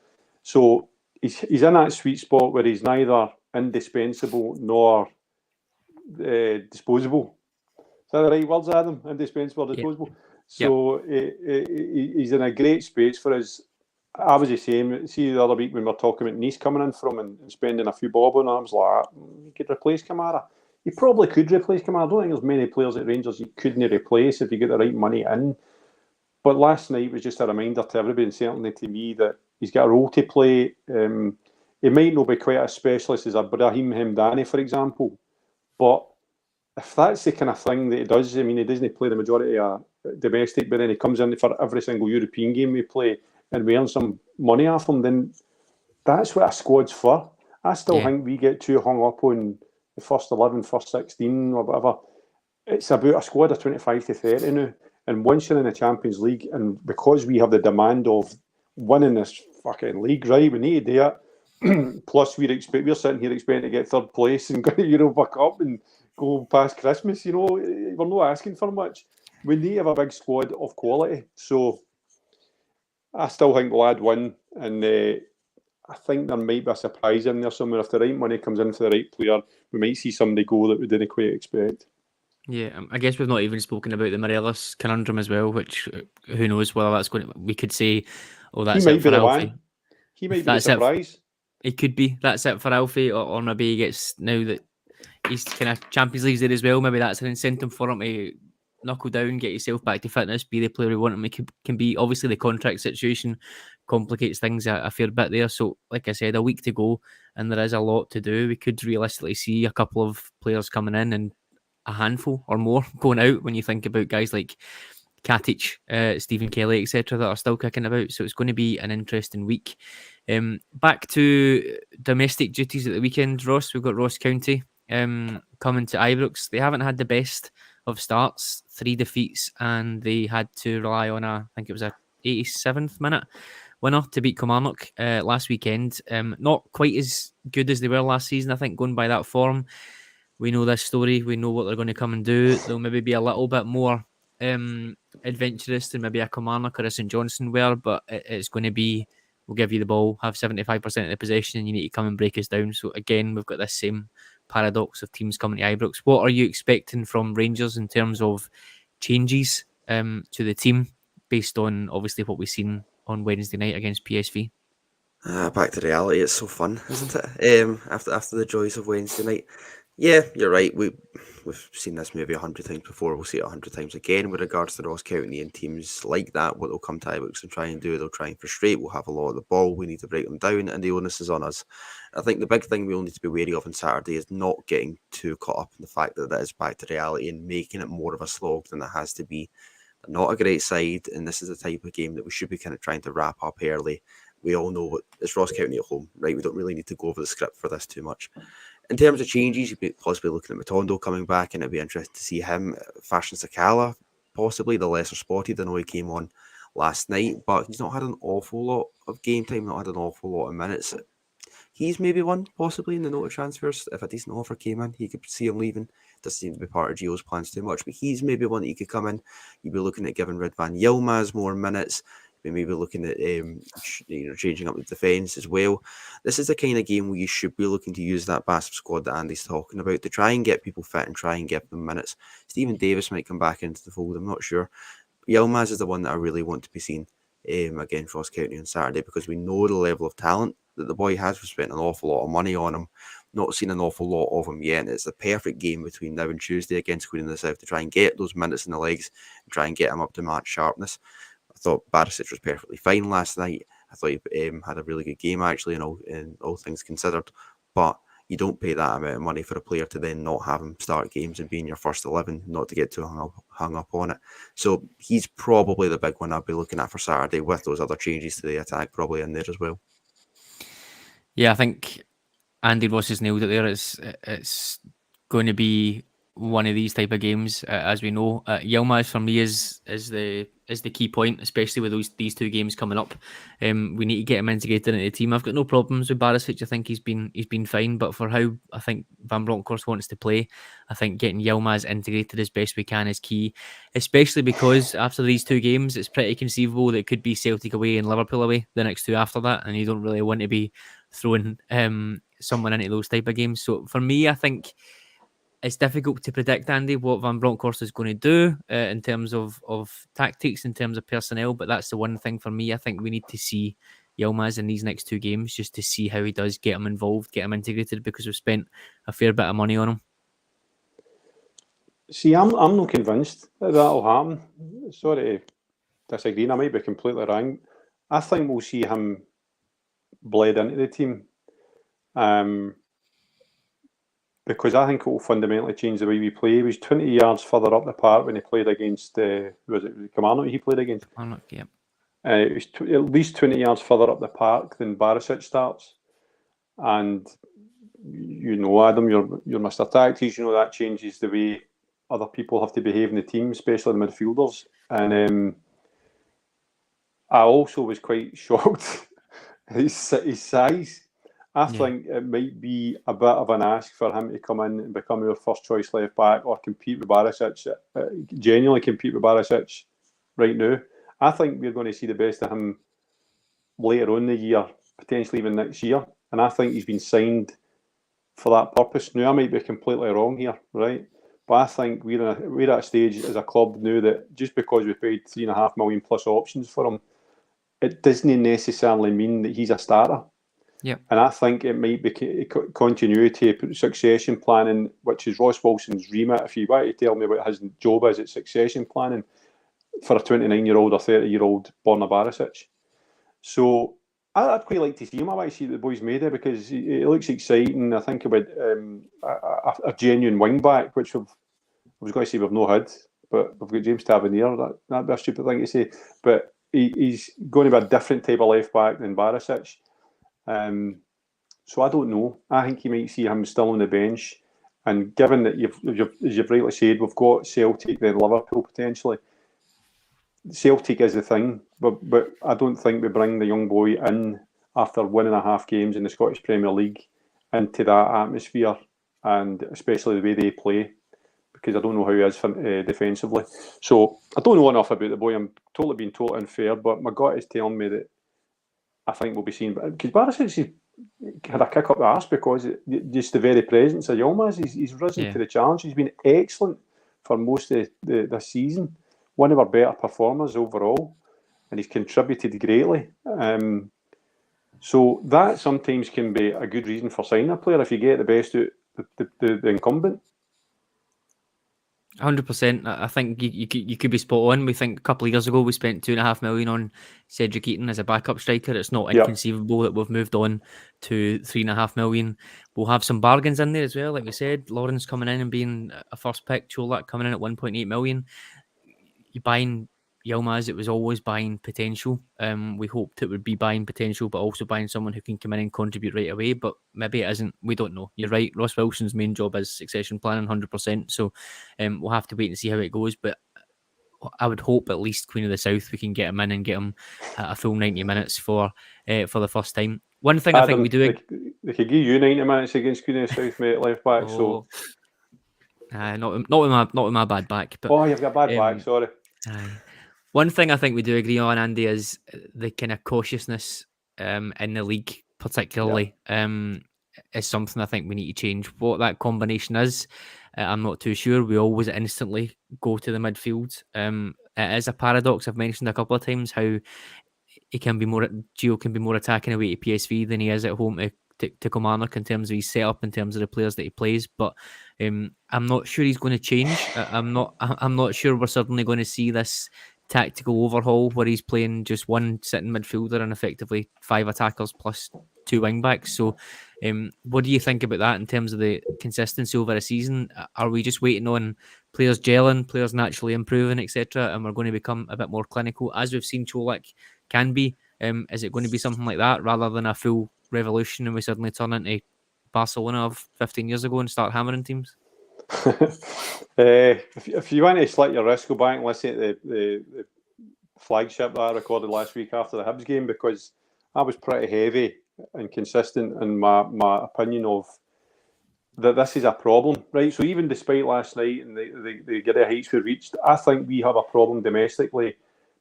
So he's in that sweet spot where he's neither indispensable nor disposable. Is that the right words, Adam? Indispensable or disposable? So he's in a great space for us. I was the same. See, the other week when we were talking about Nice coming in from and spending a few bob on arms like that, you could replace Kamara. You probably could replace Kamara. I don't think there's many players at Rangers you couldn't replace if you get the right money in. But last night was just a reminder to everybody, and certainly to me, that he's got a role to play. He might not be quite as specialist as a Brahim Hemdani, for example, but if that's the kind of thing that he does, I mean, he doesn't play the majority of domestic, but then he comes in for every single European game we play and we earn some money off him, then that's what a squad's for. I still think we get too hung up on the first 11, first 16 or whatever. It's about a squad of 25 to 30 now. And once you're in the Champions League, and because we have the demand of winning this fucking league, right, we need to do it. Plus, we're sitting here expecting to get third place and go to Europa Cup and go past Christmas. You know, we're not asking for much. We need to have a big squad of quality. So I still think we'll add one, and I think there might be a surprise in there somewhere. If the right money comes in for the right player, we might see somebody go that we didn't quite expect. Yeah, I guess we've not even spoken about the Morelos conundrum as well, which who knows whether that's going to... We could say, oh, that's it for Alfie. He might be the surprise. It could be. That's it for Alfie, or maybe he gets, now that he's kind of Champions League's there as well, maybe that's an incentive for him to knuckle down, get yourself back to fitness, be the player we want him to can be. Obviously, the contract situation complicates things a fair bit there. So, like I said, a week to go, and there is a lot to do. We could realistically see a couple of players coming in and a handful or more going out when you think about guys like Katic, Stephen Kelly, etc., that are still kicking about. So it's going to be an interesting week. Back to domestic duties at the weekend, Ross. We've got Ross County coming to Ibrox. They haven't had the best of starts, 3 defeats, and they had to rely on I think it was a 87th minute winner to beat Kilmarnock last weekend. Not quite as good as they were last season, I think, going by that form. We know this story. We know what they're going to come and do. They'll maybe be a little bit more adventurous than maybe a Kilmarnock or a St Johnstone were, but it's going to be, we'll give you the ball, have 75% of the possession, and you need to come and break us down. So again, we've got this same paradox of teams coming to Ibrox. What are you expecting from Rangers in terms of changes to the team based on obviously what we've seen on Wednesday night against PSV? Back to reality. It's so fun, isn't it? After the joys of Wednesday night. Yeah, you're right. We've seen this maybe 100 times before. We'll see it 100 times again with regards to Ross County and teams like that. What they'll come to Ibrox and try and do, they'll try and frustrate. We'll have a lot of the ball. We need to break them down, and the onus is on us. I think the big thing we'll need to be wary of on Saturday is not getting too caught up in the fact that is back to reality and making it more of a slog than it has to be. They're not a great side, and this is the type of game that we should be kind of trying to wrap up early. We all know it's Ross County at home, right? We don't really need to go over the script for this too much. In terms of changes, you'd be possibly looking at Matondo coming back, and it'd be interesting to see him. Fashion Sakala, possibly the lesser spotted. I know he came on last night, but he's not had an awful lot of game time, not had an awful lot of minutes. He's maybe one, possibly, in the note of transfers. If a decent offer came in, he could see him leaving. Doesn't seem to be part of Gio's plans too much, but he's maybe one that you could come in. You'd be looking at giving Ridvan Yilmaz more minutes. Maybe looking at changing up the defence as well. This is the kind of game where you should be looking to use that massive squad that Andy's talking about to try and get people fit and try and give them minutes. Stephen Davis might come back into the fold, I'm not sure. Yilmaz is the one that I really want to be seen against Ross County on Saturday, because we know the level of talent that the boy has. We've spent an awful lot of money on him, not seen an awful lot of him yet, and it's the perfect game between now and Tuesday against Queen of the South to try and get those minutes in the legs and try and get him up to match sharpness. I thought Barisic was perfectly fine last night. I thought he had a really good game, actually, in all things considered. But you don't pay that amount of money for a player to then not have him start games and be in your first 11, not to get too hung up on it. So he's probably the big one I'll be looking at for Saturday, with those other changes to the attack probably in there as well. Yeah, I think Andy Ross has nailed it there. It's going to be one of these type of games, as we know. Yilmaz for me is the key point, especially with these two games coming up. We need to get him integrated into the team. I've got no problems with Barisic. I think he's been fine, but for how I think Van Bronckhorst wants to play, I think getting Yilmaz integrated as best we can is key, especially because after these two games, it's pretty conceivable that it could be Celtic away and Liverpool away the next two after that, and you don't really want to be throwing someone into those type of games. So for me, I think it's difficult to predict, Andy, what Van Bronckhorst is going to do in terms of tactics, in terms of personnel. But that's the one thing for me. I think we need to see Yilmaz in these next 2 games just to see how he does, get him involved, get him integrated, because we've spent a fair bit of money on him. See, I'm not convinced that'll happen. Sorry to disagree, I might be completely wrong. I think we'll see him bled into the team. Because I think it will fundamentally change the way we play. He was 20 yards further up the park when he played against, was it Kilmarnock he played against? Kilmarnock, yeah. It was at least 20 yards further up the park than Barisic starts. And you know, Adam, you're Mr. Tactics, you know that changes the way other people have to behave in the team, especially the midfielders. And I also was quite shocked at his size. I think it might be a bit of an ask for him to come in and become your first choice left back or compete with Barisic, genuinely compete with Barisic right now. I think we're going to see the best of him later on in the year, potentially even next year. And I think he's been signed for that purpose. Now, I might be completely wrong here, right? But I think we're at a stage as a club now that just because we paid $3.5 million plus options for him, it doesn't necessarily mean that he's a starter. Yeah. And I think it might be continuity, succession planning, which is Ross Wilson's remit. If you want to tell me what his job is at succession planning for a 29-year-old or 30-year-old Borna Barisic. So I'd quite like to see him. I want to see what the boys made it because it looks exciting. I think about a genuine wing back, which I was going to say we've not had, but we've got James Tavernier. That'd be a stupid thing to say. But he's going to be a different type of left back than Barisic. So I don't know. I think you might see him still on the bench. And given that as you've rightly said, we've got Celtic, then Liverpool potentially. Celtic is the thing, but I don't think we bring the young boy in after 1.5 games in the Scottish Premier League into that atmosphere, and especially the way they play, because I don't know how he is defensively. So I don't know enough about the boy. I'm being totally unfair, but my gut is telling me that I think we'll be seeing, because Barisic had a kick up the arse because just the very presence of Yilmaz, he's risen to the challenge. He's been excellent for most of this season. One of our better performers overall, and he's contributed greatly. So that sometimes can be a good reason for signing a player if you get the best out the incumbent. 100%. I think you could be spot on. We think a couple of years ago we spent $2.5 million on Cedric Eaton as a backup striker. It's not inconceivable that we've moved on to $3.5 million. We'll have some bargains in there as well. Like we said, Lawrence coming in and being a first pick, Cholak coming in at 1.8 million. You buying Yilmaz, it was always buying potential. We hoped it would be buying potential, but also buying someone who can come in and contribute right away. But maybe it isn't. We don't know. You're right. Ross Wilson's main job is succession planning, 100%. So we'll have to wait and see how it goes. But I would hope at least Queen of the South we can get him in and get him a full 90 minutes for the first time. One thing Adam, I think we do. They could give you 90 minutes against Queen of the South, mate, left back. So. Not with my bad back. But, you've got a bad back. Sorry. One thing I think we do agree on, Andy, is the kind of cautiousness in the league, particularly, is something I think we need to change. What that combination is, I'm not too sure. We always instantly go to the midfield. It is a paradox. I've mentioned a couple of times how Gio can be more attacking away to PSV than he is at home to Kilmarnock in terms of his setup, in terms of the players that he plays. But I'm not sure he's going to change. I'm not sure we're suddenly going to see this tactical overhaul where he's playing just one sitting midfielder and effectively 5 attackers plus 2 wing backs. So what do you think about that in terms of the consistency over a season? Are we just waiting on players gelling, players naturally improving, etc., and we're going to become a bit more clinical, as we've seen Cholak can be? Is it going to be something like that rather than a full revolution and we suddenly turn into Barcelona of 15 years ago and start hammering teams? If you want to slit your wrist, go back and listen to the flagship that I recorded last week after the Hibs game, because I was pretty heavy and consistent in my opinion of that this is a problem, right? So even despite last night and the Giddy heights we reached, I think we have a problem domestically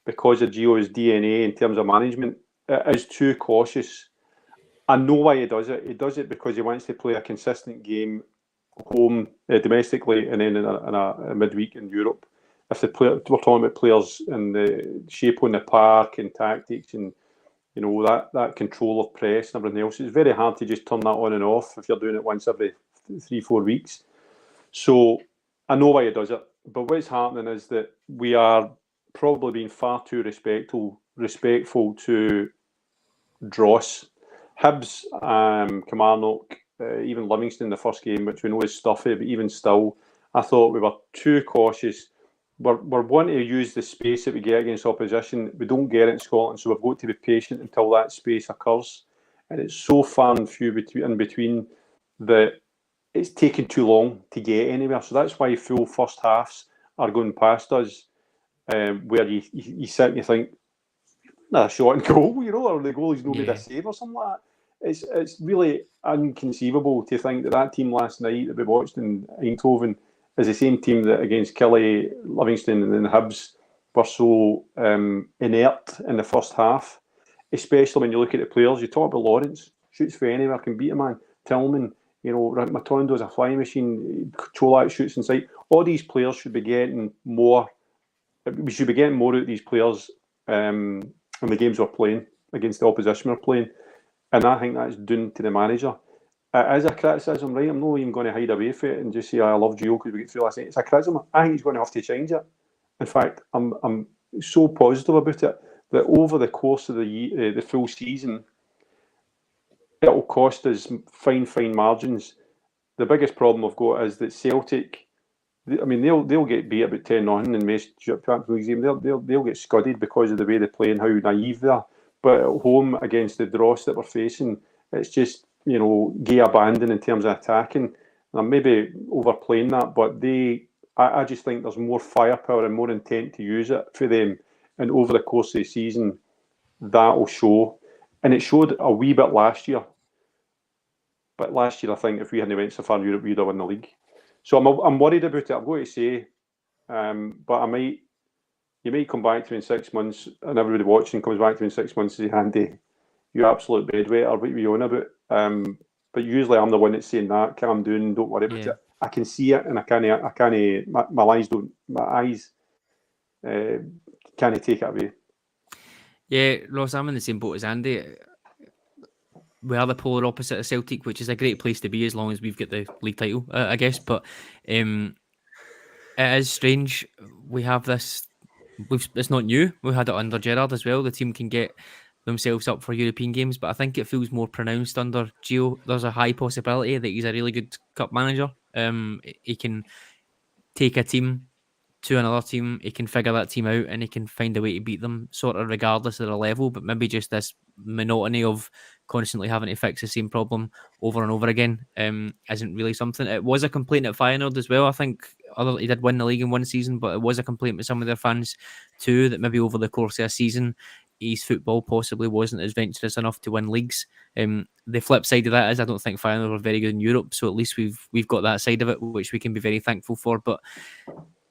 because of Gio's DNA in terms of management. It is too cautious. I know why he does it. He does it because he wants to play a consistent game home domestically, and then in a midweek in Europe. If we're talking about players and the shape on the park and tactics and that control of press and everything else, it's very hard to just turn that on and off if you're doing it once every 3-4 weeks. So I know why he does it, but what's happening is that we are probably being far too respectful to Dross, Hibs, Kilmarnock, even Livingston in the first game, which we know is stuffy, but even still, I thought we were too cautious. We're wanting to use the space that we get against opposition. We don't get it in Scotland, so we've got to be patient until that space occurs. And it's so far and few in between that it's taken too long to get anywhere. So that's why full first halves are going past us, where you sit and you think, a shot and goal, or the goalie's not made a save or something like that. It's really inconceivable to think that team last night that we watched in Eindhoven is the same team that against Killie, Livingston and then Hibs were so inert in the first half, especially when you look at the players. You talk about Lawrence, shoots for anywhere, can beat a man. Tillman, Matondo's a flying machine. Cholak shoots inside. All these players should be getting more. We should be getting more out of these players in the games we're playing against the opposition we're playing. And I think that's due to the manager. It is a criticism, right? I'm not even going to hide away from it and just say, I love Gio because we get through last night. It's a criticism. I think he's going to have to change it. In fact, I'm so positive about it that over the course of the full season, it'll cost us fine margins. The biggest problem we've got is that Celtic, they'll get beat about 10-0 in most Champions League games. They'll get scudded because of the way they play and how naive they are. But at home against the dross that we're facing, it's just gay abandon in terms of attacking. And I'm maybe overplaying that, but I just think there's more firepower and more intent to use it for them. And over the course of the season, that'll show. And it showed a wee bit last year. But last year, I think if we hadn't went so far in Europe, we'd have won the league. So I'm worried about it. I'm going to say, but you might come back to me in 6 months, and everybody watching comes back to me in 6 months and say, Andy, you absolute bedwetter, what were you on about? But usually I'm the one that's saying that, calm down, don't worry about it. I can see it, and I can't. My eyes can't take it away. Yeah, Ross, I'm in the same boat as Andy. We are the polar opposite of Celtic, which is a great place to be as long as we've got the league title, I guess. But it is strange. We have this. It's not new. We had it under Gerrard as well. The team can get themselves up for European games, but I think it feels more pronounced under Gio. There's a high possibility that he's a really good cup manager. He can take a team to another team, he can figure that team out and he can find a way to beat them, sort of regardless of their level. But maybe just this monotony of constantly having to fix the same problem over and over again isn't really something. It was a complaint at Feyenoord as well. I think he did win the league in one season, but it was a complaint with some of their fans too, that maybe over the course of a season his football possibly wasn't as venturous enough to win leagues. The flip side of that is I don't think Feyenoord were very good in Europe, so at least we've got that side of it, which we can be very thankful for. But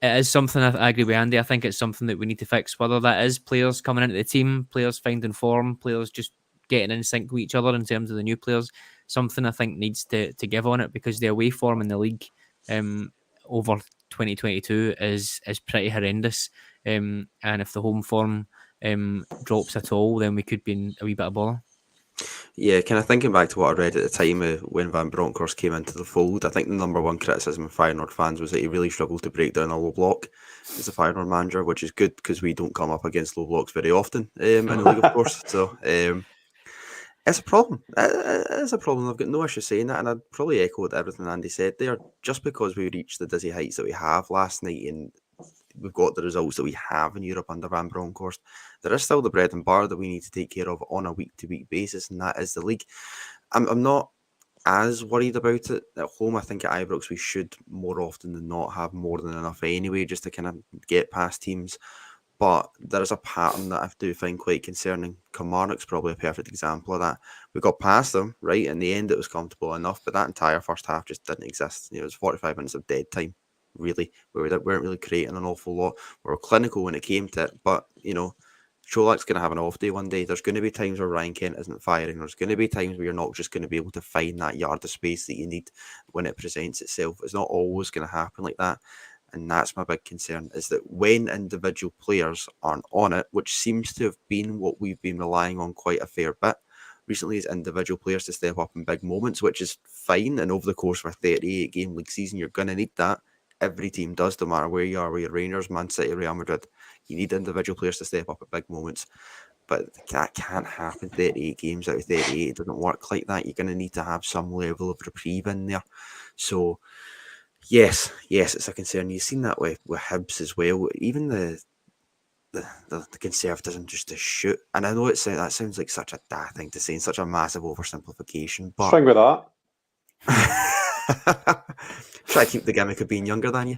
it is something, I agree with Andy, I think it's something that we need to fix, whether that is players coming into the team, players finding form, players just getting in sync with each other in terms of the new players. Something I think needs to give on it, because the away form in the league over 2022 is pretty horrendous. And if the home form drops at all, then we could be in a wee bit of bother. Yeah, kind of thinking back to what I read at the time when Van Bronckhorst came into the fold, I think the number one criticism of Feyenoord fans was that he really struggled to break down a low block as a Feyenoord manager, which is good because we don't come up against low blocks very often in the league, of course. So it's a problem. It's a problem. I've got no issue saying that, and I'd probably echo everything Andy said there. Just because we reached the dizzy heights that we have last night and we've got the results that we have in Europe under Van Bronckhorst, there is still the bread and butter that we need to take care of on a week-to-week basis, and that is the league. I'm not as worried about it at home. I think at Ibrox we should more often than not have more than enough anyway, just to kind of get past teams. But there is a pattern that I do find quite concerning. Kilmarnock's probably a perfect example of that. We got past them, right? In the end, it was comfortable enough, but that entire first half just didn't exist. It was 45 minutes of dead time, really, where we weren't really creating an awful lot. We were clinical when it came to it, but, Cholak's going to have an off day one day. There's going to be times where Ryan Kent isn't firing. There's going to be times where you're not just going to be able to find that yard of space that you need when it presents itself. It's not always going to happen like that. And that's my big concern, is that when individual players aren't on it, which seems to have been what we've been relying on quite a fair bit recently, is individual players to step up in big moments, which is fine. And over the course of a 38-game league season, you're going to need that. Every team does, no matter where you are, where you're Rangers, Man City, Real Madrid. You need individual players to step up at big moments. But that can't happen 38 games out of 38. It doesn't work like that. You're going to need to have some level of reprieve in there. So, yes, it's a concern. You've seen that with Hibs as well. Even the conservatism just to shoot. And I know that sounds like such a daft thing to say, and such a massive oversimplification. But Swing with that. Try to keep the gimmick of being younger than you.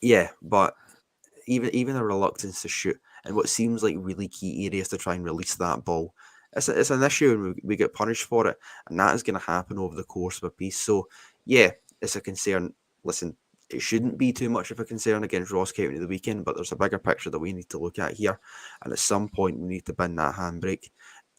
Yeah, but even a reluctance to shoot and what seems like really key areas to try and release that ball, it's an issue, and we get punished for it, and that is going to happen over the course of a piece. So yeah, it's a concern. Listen, it shouldn't be too much of a concern against Ross County the weekend, but there's a bigger picture that we need to look at here, and at some point we need to bin that handbrake.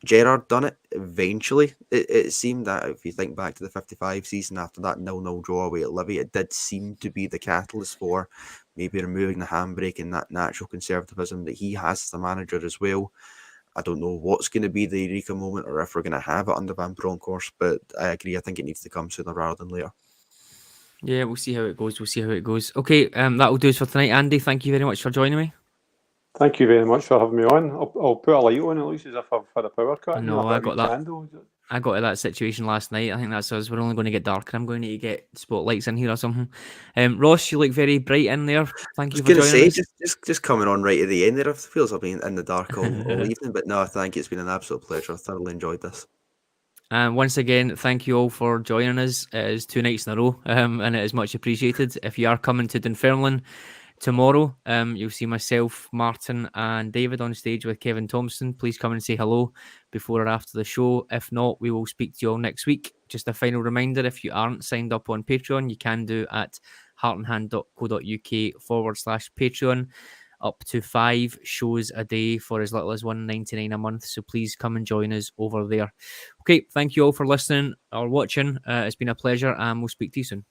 Gerrard done it eventually. It seemed that if you think back to the 55 season after that 0-0 draw away at Livy, it did seem to be the catalyst for maybe removing the handbrake and that natural conservatism that he has as the manager as well. I don't know what's going to be the eureka moment or if we're going to have it under Van Bronckhorst, but I agree. I think it needs to come sooner rather than later. Yeah, we'll see how it goes. Okay, that'll do us for tonight. Andy, thank you very much for joining me. Thank you very much for having me on. I'll put a light on at least as if I've had a power cut. No, I got that. Candle. I got to that situation last night. I think that's us. We're only going to get darker. I'm going to need to get spotlights in here or something. Ross, you look very bright in there. Thank you for joining us. Just coming on right at the end there. It feels I've been in the dark all evening, but no, thank you. It's been an absolute pleasure. I thoroughly enjoyed this. And once again, thank you all for joining us. It is 2 nights in a row, and it is much appreciated. If you are coming to Dunfermline tomorrow, you'll see myself, Martin, and David on stage with Kevin Thompson. Please come and say hello before or after the show. If not, we will speak to you all next week. Just a final reminder, if you aren't signed up on Patreon, you can do at heartandhand.co.uk/Patreon. Up to 5 shows a day for as little as $1.99 a month. So please come and join us over there. Okay, thank you all for listening or watching. It's been a pleasure, and we'll speak to you soon.